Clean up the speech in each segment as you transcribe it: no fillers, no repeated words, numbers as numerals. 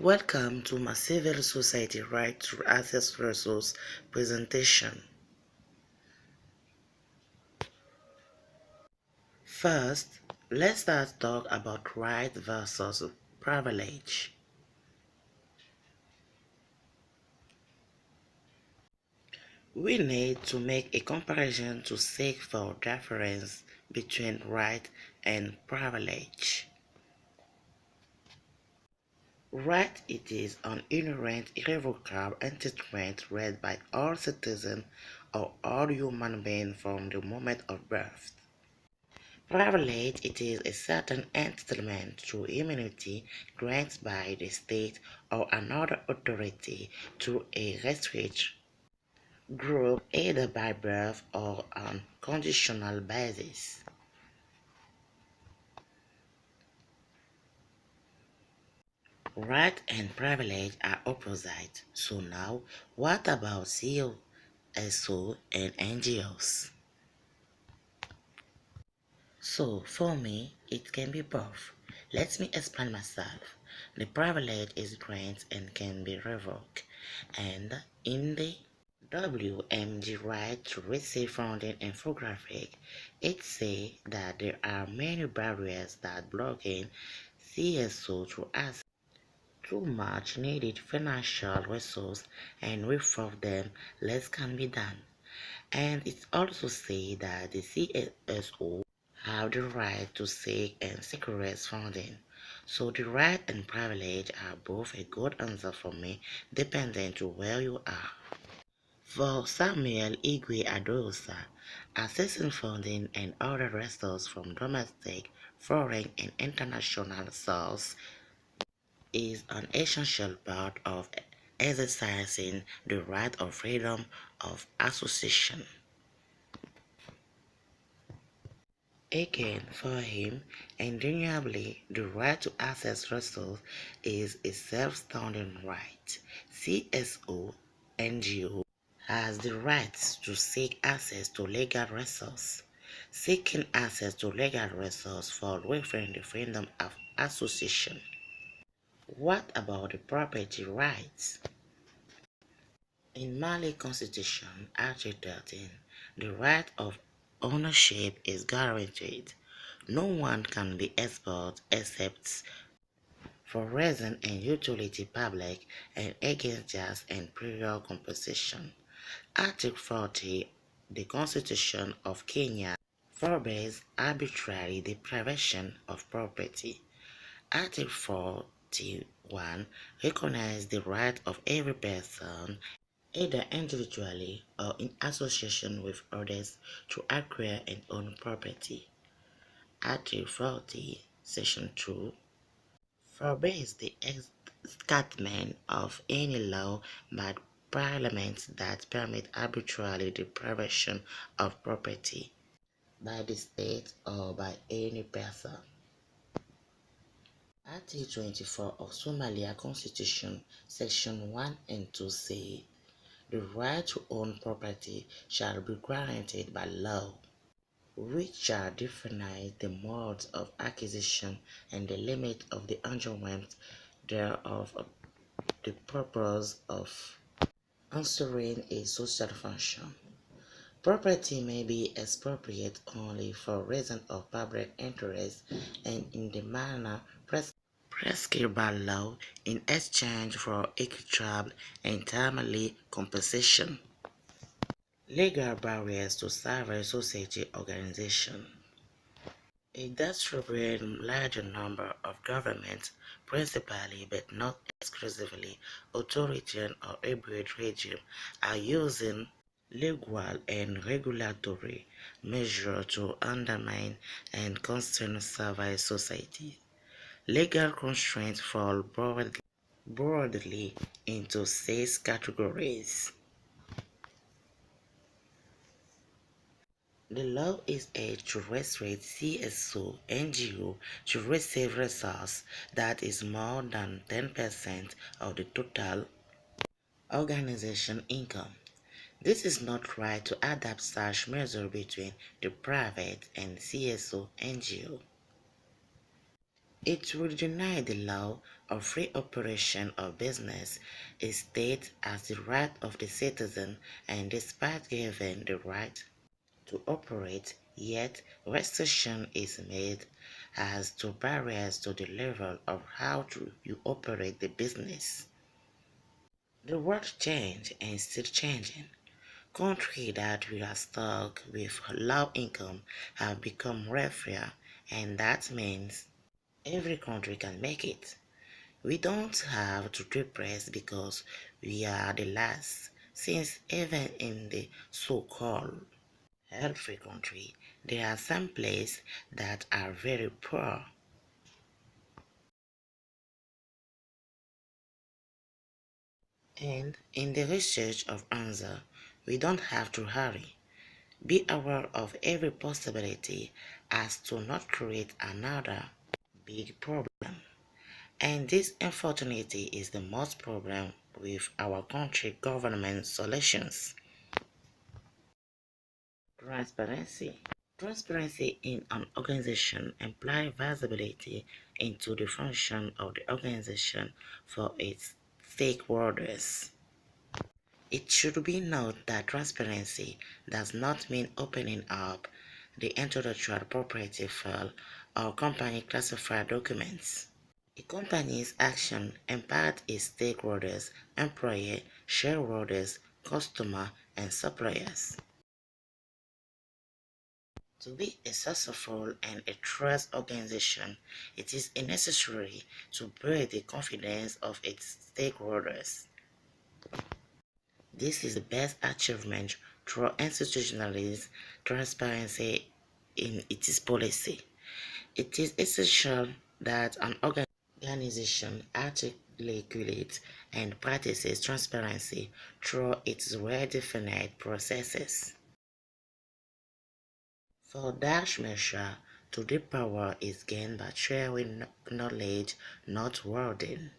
Welcome to my Civil Society Right to Access Resource presentation. First, let's start talk about right versus privilege. We need to make a comparison to seek for difference between right and privilege. Right it is an inherent irrevocable entitlement read by all citizens or all human beings from the moment of birth. Privilege it is a certain entitlement to immunity granted by the state or another authority to a restricted group either by birth or on conditional basis. Right and privilege are opposite. So now, what about CSO and NGOs? So, for me, it can be both. Let me explain myself. The privilege is granted and can be revoked, and in the WMG right to receive funding infographic, it says that there are many barriers that blocking CSO to access too much needed financial resource, and without them, less can be done. And it also says that the CSO have the right to seek and secure funding. So the right and privilege are both a good answer for me, depending to where you are. For Samuel Igwe Adosa, accessing funding and other resources from domestic, foreign, and international sources is an essential part of exercising the right of freedom of association. Again, for him, undeniably, the right to access resources is a self-standing right. CSO NGO has the right to seek access to legal resources. Seeking access to legal resources falls within the freedom of association. What about the property rights? In Mali Constitution, Article 13, the right of ownership is guaranteed. No one can be export except for reason and utility public and against just and prior compensation. Article 40, the Constitution of Kenya forbids arbitrary deprivation of property. Article 41 recognizes the right of every person either individually or in association with others, to acquire and own property. Article 40, Section 2 forbids the enactment of any law by Parliament that permit arbitrary deprivation of property by the state or by any person. Article 24 of Somalia Constitution, Section 1 and 2 say the right to own property shall be granted by law, which shall define the modes of acquisition and the limit of the enjoyment thereof for the purpose of answering a social function. Property may be expropriated only for reasons of public interest and in the manner prescribed by law in exchange for equitable and timely compensation. Legal barriers to civil society organization. A distributed larger number of governments, principally but not exclusively authoritarian or hybrid regimes, are using legal and regulatory measures to undermine and constrain civil society. Legal constraints fall broadly into six categories. The law is a to restrict CSO NGO to receive resource that is more than 10% of the total organization income. This is not right to adapt such measure between the private and CSO NGO. It would deny the law of free operation of business. It states as the right of the citizen, and despite giving the right to operate, yet restriction is made as to barriers to the level of how you operate the business. The world changed and still changing. Countries that were stuck with low income have become wealthier, and that means every country can make it. We don't have to depress because we are the last, since even in the so-called healthy country, there are some places that are very poor. And in the research of answer, we don't have to hurry. Be aware of every possibility as to not create another big problem. And this unfortunately is the most problem with our country government solutions. Transparency. Transparency in an organization implies visibility into the function of the organization for its stakeholders. It should be noted that transparency does not mean opening up the intellectual property file or company classified documents. A company's action impact its stakeholders, employees, shareholders, customers, and suppliers. To be a successful and a trust organization, it is necessary to build the confidence of its stakeholders. This is the best achievement through institutionalized transparency in its policy. It is essential that an organization articulates and practices transparency through its well-defined processes. For Dash measure, to deep power is gained by sharing knowledge, not wording.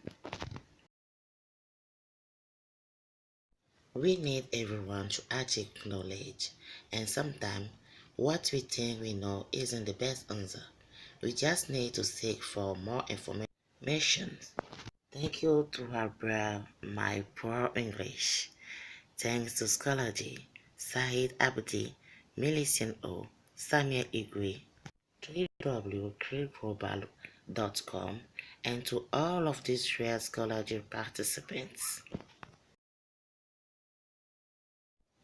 We need everyone to achieve knowledge, and sometimes what we think we know isn't the best answer. We just need to seek for more information. Thank you to Abra, my poor English. Thanks to Scholargy, Said Abdi, Millicent O, Samuel Igwe, www.creedglobal.com, and to all of these rare Scholargy participants.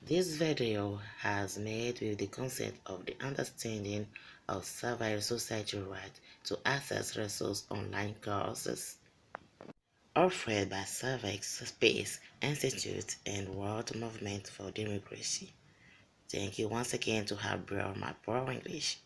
This video has made with the concept of the understanding of civil society right to access resource online courses offered by Civic Space Institute and World Movement for Democracy. Thank you once again to have brought my poor English.